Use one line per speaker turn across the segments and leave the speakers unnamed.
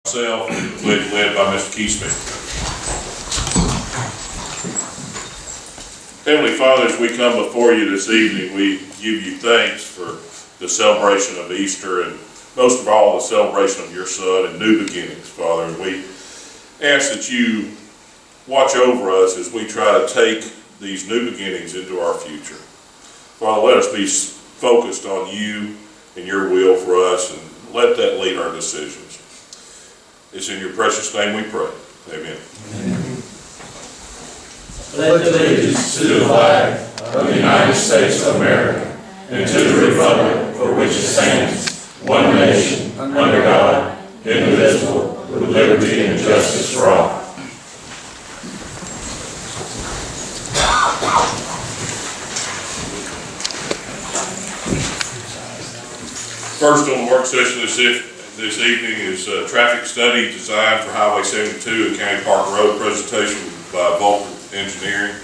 Myself, led by Mr. Keysmith. Heavenly Father, as we come before you this evening, we give you thanks for the celebration of Easter and most of all the celebration of your Son and new beginnings, Father. And we ask that you watch over us as we try to take these new beginnings into our future. Father, let us be focused on you and your will for us, and let that lead our decisions. It's in your precious name we pray. Amen.
Pledge allegiance to the flag of the United States of America and to the republic for which it stands, one nation, under God, indivisible, with liberty and justice for all.
First on the work session this evening is a traffic study designed for Highway 72 and County Park Road, presentation by Vulcan Engineering.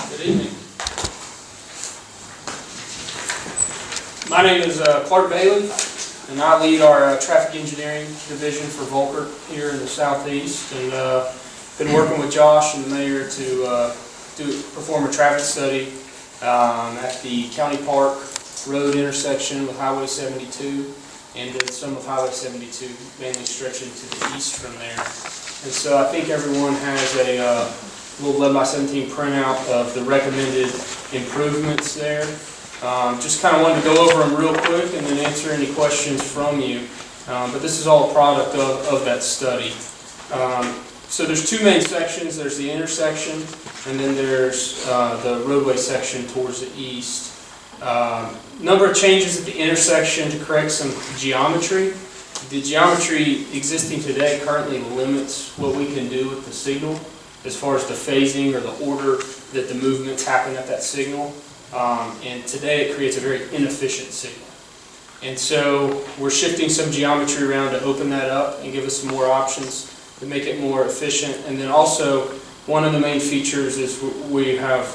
Good evening. My name is Clark Bailey, and I lead our traffic engineering division for Volkert here in the southeast, and been working with Josh and the mayor to perform a traffic study at the County Park Road intersection with Highway 72, and then some of Highway 72 mainly stretching to the east from there. And so I think everyone has a little 11x17 printout of the recommended improvements there. Just kind of wanted to go over them real quick and then answer any questions from you. But this is all a product of that study. So there's two main sections. There's the intersection, and then there's the roadway section towards the east. Number of changes at the intersection to correct some geometry. The geometry existing today currently limits what we can do with the signal as far as the phasing or the order that the movements happen at that signal. And today it creates a very inefficient signal. And so we're shifting some geometry around to open that up and give us some more options to make it more efficient. And then also, one of the main features is we have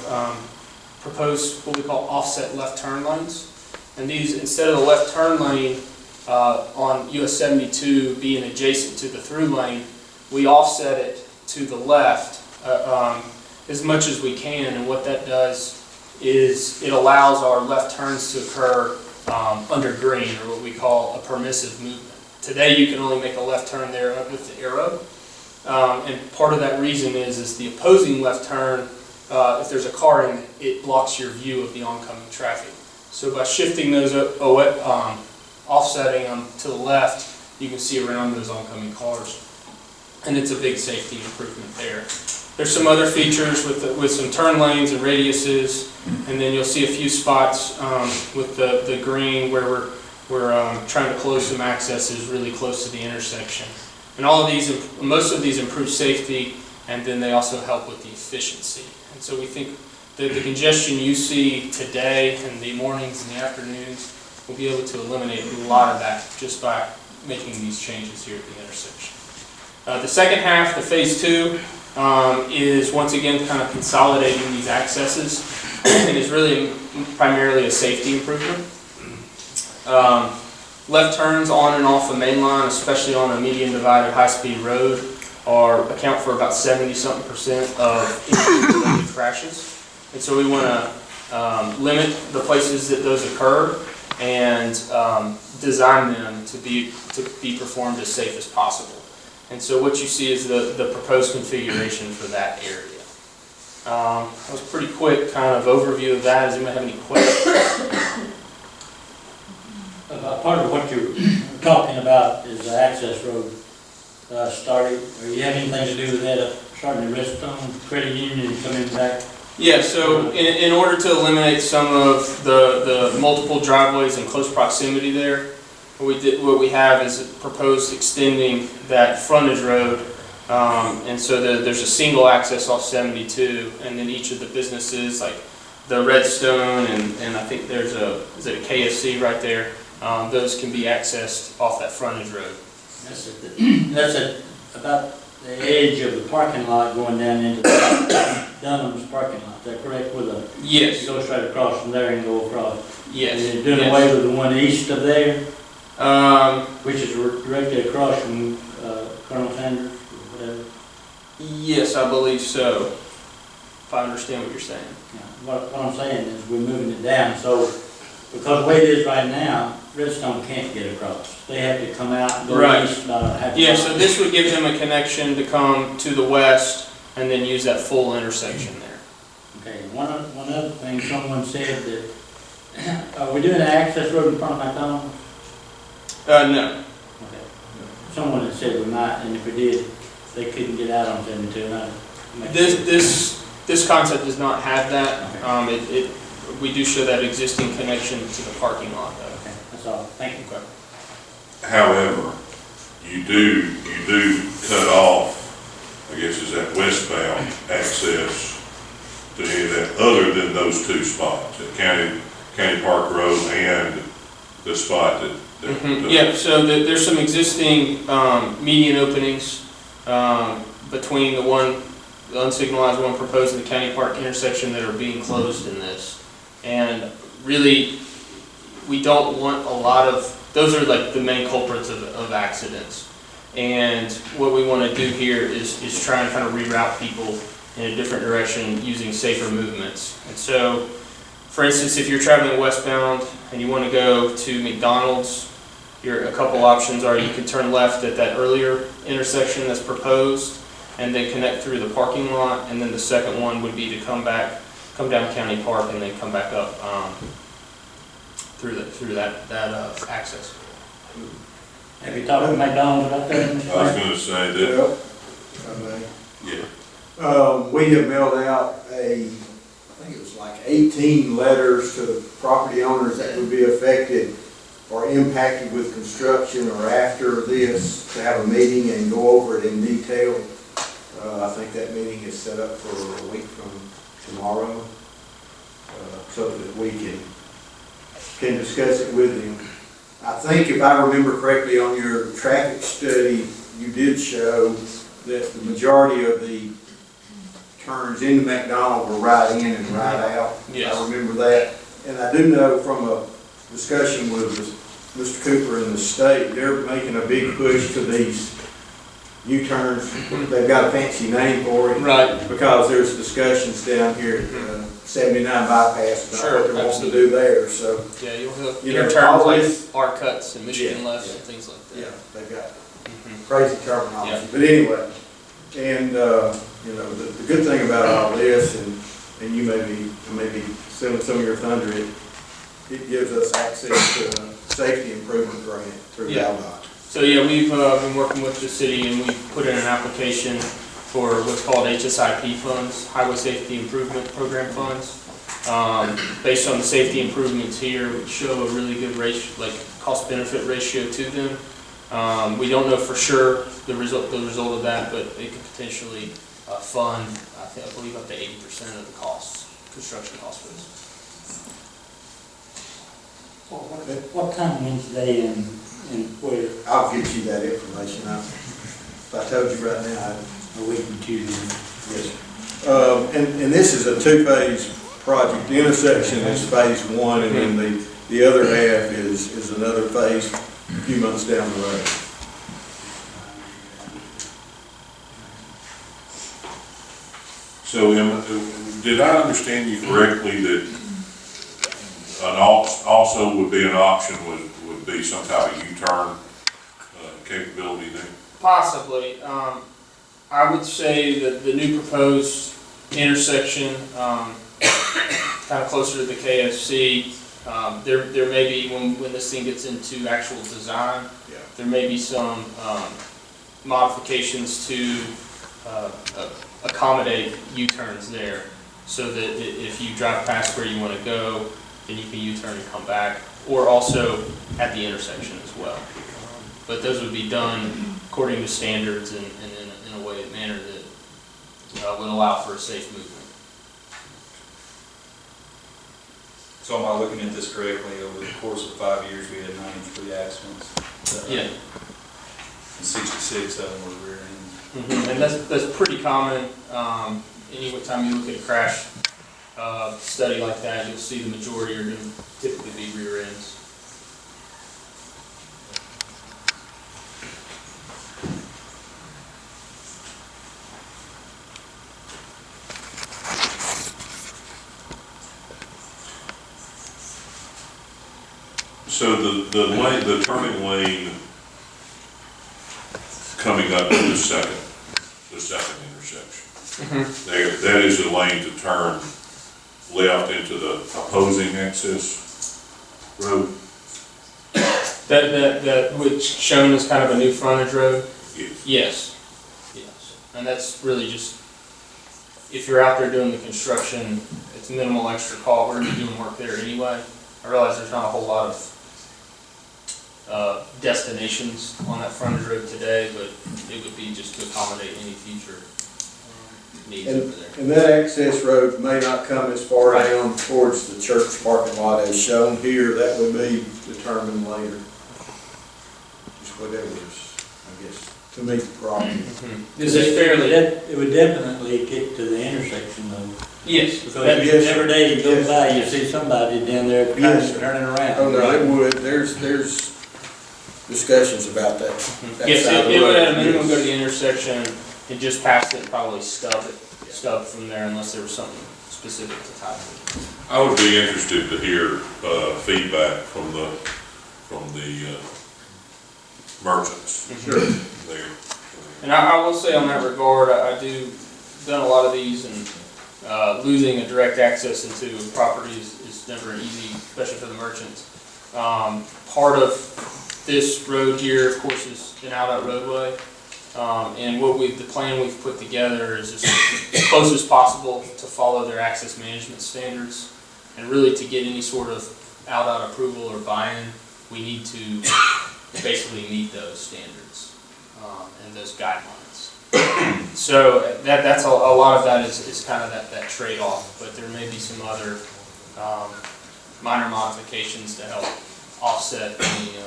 proposed what we call offset left turn lanes. And these, instead of the left turn lane on US 72 being adjacent to the through lane, we offset it to the left as much as we can. And what that does is it allows our left turns to occur under green, or what we call a permissive movement. Today you can only make a left turn there with the arrow. And part of that reason is the opposing left turn, if there's a car in it, it blocks your view of the oncoming traffic. So by shifting those, offsetting them to the left, you can see around those oncoming cars. And it's a big safety improvement there. There's some other features with some turn lanes and radiuses, and then you'll see a few spots with the green where we're trying to close some accesses really close to the intersection. And all of these, most of these improve safety, and then they also help with the efficiency. And so we think that the congestion you see today in the mornings and the afternoons, we'll be able to eliminate a lot of that just by making these changes here at the intersection. The second half, the phase 2, is once again kind of consolidating these accesses, and is really primarily a safety improvement. Left turns on and off the main line, especially on a median divided high-speed road, account for about 70-something% of injury-related crashes. And so we want to limit the places that those occur and design them to be performed as safe as possible. And so what you see is the proposed configuration for that area. That was a pretty quick kind of overview of that. Does anyone have any questions?
Part of what you're talking about is the access road starting. Or you have anything to do with that? Starting to Redstone Credit Union and coming back?
Yeah, so in order to eliminate some of the multiple driveways in close proximity there, what we have is proposed extending that frontage road, and so there's a single access off 72, and then each of the businesses like the Redstone and I think there's is it a KFC right there, those can be accessed off that frontage road.
That's about the edge of the parking lot going down into Dunham's parking lot, is that correct? With a,
Yes,
you go straight across from there and go across.
yes.
Is it doing
yes.
away with the one east of there,
Um,
which is directly across from Colonel Sanders or whatever?
yes, I believe so, if I understand what you're saying.
Yeah, what I'm saying is we're moving it down, so, because the way it is right now, Redstone can't get across. They have to come out and go
Right.
east, half a
Yeah,
mile.
so this would give them a connection to come to the west and then use that full intersection there.
Okay, one other thing, someone said that, are we doing an access road in front of McDonald's?
No.
Okay. Someone had said we might, and if we did, they couldn't get out on 72, and I'd make sure.
This concept does not have that.
Okay.
We do show that existing connection to the parking lot though.
Okay, that's all, thank you.
Okay.
However, you do cut off, I guess is that westbound access to any of that, other than those two spots, at County Park Road and the spot that.
Yeah, so there's some existing median openings between the unsignalized one proposed in the County Park intersection that are being closed in this. And really, we don't want a lot of, those are like the main culprits of accidents. And what we want to do here is try and kind of reroute people in a different direction using safer movements. And so, for instance, if you're traveling westbound and you want to go to McDonald's, a couple options are you can turn left at that earlier intersection that's proposed and then connect through the parking lot, and then the second one would be to come down County Park and then come back up through that access.
Have you talked to McDonald's about that?
I was gonna say that,
Well, if
yeah,
I may. We have mailed out I think it was like 18 letters to the property owners that would be affected or impacted with construction or after this, to have a meeting and go over it in detail. I think that meeting is set up for a week from tomorrow, so that we can discuss it with them. I think if I remember correctly on your traffic study, you did show that the majority of the turns into McDonald were right in and right out.
Yes.
I remember that. And I do know from a discussion with Mr. Cooper and the state, they're making a big push to these U-turns. They've got a fancy name for it.
Right.
Because there's discussions down here at 79 bypass about
Sure,
what they're wanting to
absolutely.
do there, so.
Yeah, you'll have
You know,
interterms like
always-
arc cuts and Michigan
Yeah,
lefts
yeah.
and things like that.
Yeah, they've got
Mhm.
crazy terminology,
Yeah.
but anyway, and, you know, the good thing about all this, and you may be stealing some of your thunder, it gives us access to a safety improvement grant through
Yeah.
ValDOT.
So yeah, we've been working with the city and we've put in an application for what's called HSIP funds, Highway Safety Improvement Program funds. Based on the safety improvements here, which show a really good ratio, like cost-benefit ratio to them. We don't know for sure the result of that, but it could potentially fund, I believe, up to 80% of the costs, construction costs for this.
What time Wednesday and where?
I'll get you that information. If I told you right now,
A week and Tuesday.
yes. And this is a two-phase project. The intersection is phase one, and then the other half is another phase a few months down the road.
so Emma, did I understand you correctly that also would be an option would be some type of U-turn capability there? Possibly.
I would say that the new proposed intersection, kind of closer to the KFC, there may be, when this thing gets into actual design,
Yeah.
there may be some modifications to accommodate U-turns there, so that if you drive past where you want to go, then you can U-turn and come back, or also at the intersection as well. But those would be done according to standards and in a way, manner that would allow for a safe movement.
So am I looking at this correctly? Over the course of 5 years, we had 93 accidents. Is that right?
Yeah,
And 66 of them were rear ends.
And that's pretty common. Any time you look at a crash study like that, you'll see the majority are going to typically be rear ends.
So the turning lane coming up to the second intersection. That is a lane to turn left into the opposing access road.
That which shown as kind of a new frontage road?
Yes.
Yes. Yes. And that's really just, if you're out there doing the construction, it's minimal extra call. We're gonna be doing work there anyway. I realize there's not a whole lot of destinations on that frontage road today, but it would be just to accommodate any future needs over there.
And that access road may not come as far down towards the church parking lot as shown here. That would be determined later. Just whatever is, I guess, to meet the problem.
Is it fairly?
It would definitely get to the intersection though.
Yes.
Because
Yes.
every day you go
Yes.
by, you see somebody down there
Yes.
turning around.
Oh, no, it would. There's discussions about that.
Yes,
side of the
it would
road.
at a minimum go to the intersection and just past it and probably stub from there unless there was something specific to tie to.
I would be interested to hear feedback from the merchants
Sure.
there.
And I will say on that regard, I do done a lot of these, and losing a direct access into a property is never easy, especially for the merchants. Part of this road here, of course, is an out roadway. And the plan we've put together is just as close as possible to follow their access management standards. And really to get any sort of out approval or buy-in, we need to basically meet those standards and those guidelines. So that's a lot of that is kind of that trade-off, but there may be some other minor modifications to help offset any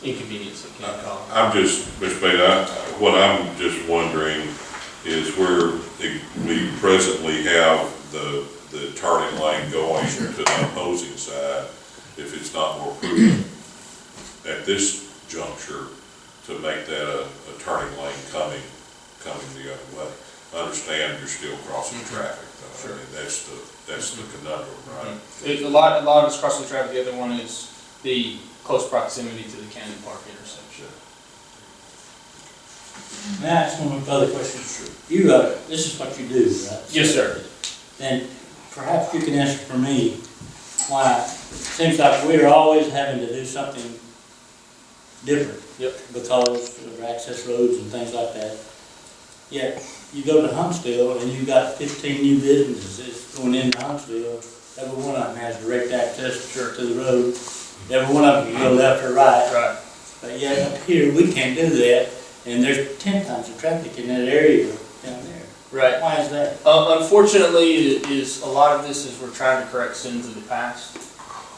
inconvenience that can come.
I'm just, Mr. Payne, what I'm just wondering is where we presently have the turning lane going to the opposing side, if it's not more prudent at this juncture to make that a turning lane coming the other way. I understand you're still crossing traffic, though.
Sure.
I mean, that's the conundrum, right?
A lot of it's crossing traffic. The other one is the close proximity to the Cannon Park intersection.
May I ask one other question?
Sure.
You, this is what you do, right?
Yes, sir.
Then perhaps you can answer for me why it seems like we're always having to do something different.
Yep.
Because of access roads and things like that. Yet you go to Huntsville and you've got 15 new businesses going into Huntsville. Every one of them has direct access to the road. Every one of them can go left or right.
Right.
But yet up here, we can't do that, and there's 10 times the traffic in that area down there.
Right.
Why is that?
Unfortunately, a lot of this is we're trying to correct sins of the past.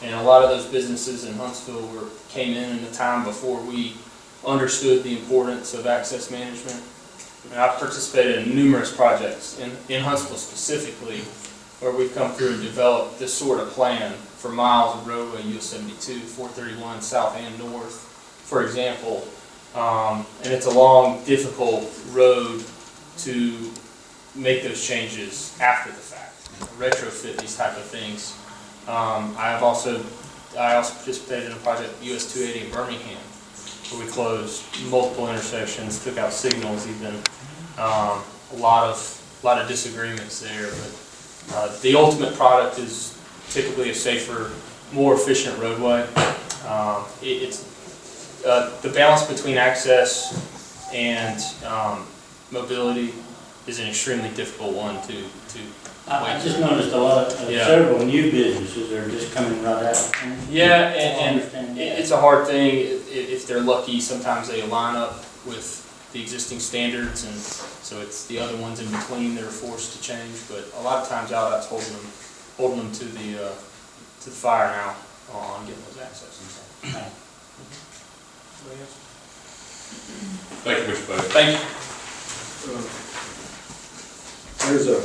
And a lot of those businesses in Huntsville came in the time before we understood the importance of access management. And I've participated in numerous projects in Huntsville specifically, where we've come through and developed this sort of plan for miles of roadway, US 72, 431, south and north, for example. And it's a long, difficult road to make those changes after the fact, retrofit these type of things. I also participated in a project, US 280 in Birmingham, where we closed multiple intersections, took out signals even. A lot of disagreements there, but the ultimate product is typically a safer, more efficient roadway. The balance between access and mobility is an extremely difficult one to
I just noticed a lot of several new businesses are just coming right out.
Yeah, and it's a hard thing. If they're lucky, sometimes they line up with the existing standards, and so it's the other ones in between that are forced to change. But a lot of times, ODOT's holding them to the fire now on getting those access.
Thank you, Mr. Bailey.
Thank you.
There's a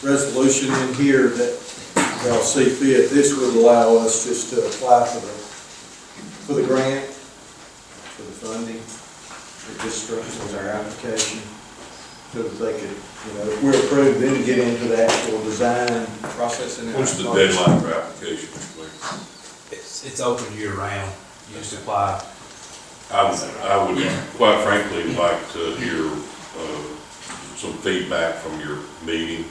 resolution in here that y'all see fit. This would allow us just to apply for the grant, for the funding. It just structures our application so that they could, if we're approved, then get into the actual design process. And
What's the deadline for application, Mr. Bailey?
It's open year round. You just apply.
I would quite frankly like to hear some feedback from your meeting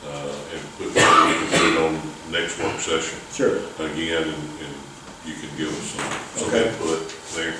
and we can put it on next work session
Sure.
again, and you can give us some
Okay.
input there.